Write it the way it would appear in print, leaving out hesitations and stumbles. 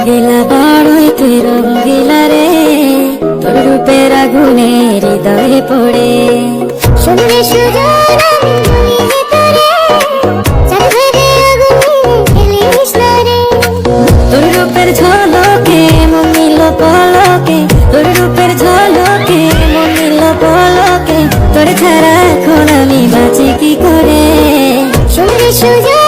লাগিলা বড়ই তুই রঙ্গিলা রে, তোর রূপের আগুনে হৃদয়ে পড়ে। শুনলে সুজন আমি জড়িয়ে তোরে, চাঁদরে আগুনে খেলিস না রে। তোর রূপের ঝলকে মন নিল পলকে, তোর রূপের ঝলকে মন নিল পলকে, তোর ছাড়া এখন আমি বাঁচি কি করে। শুনলে সুজন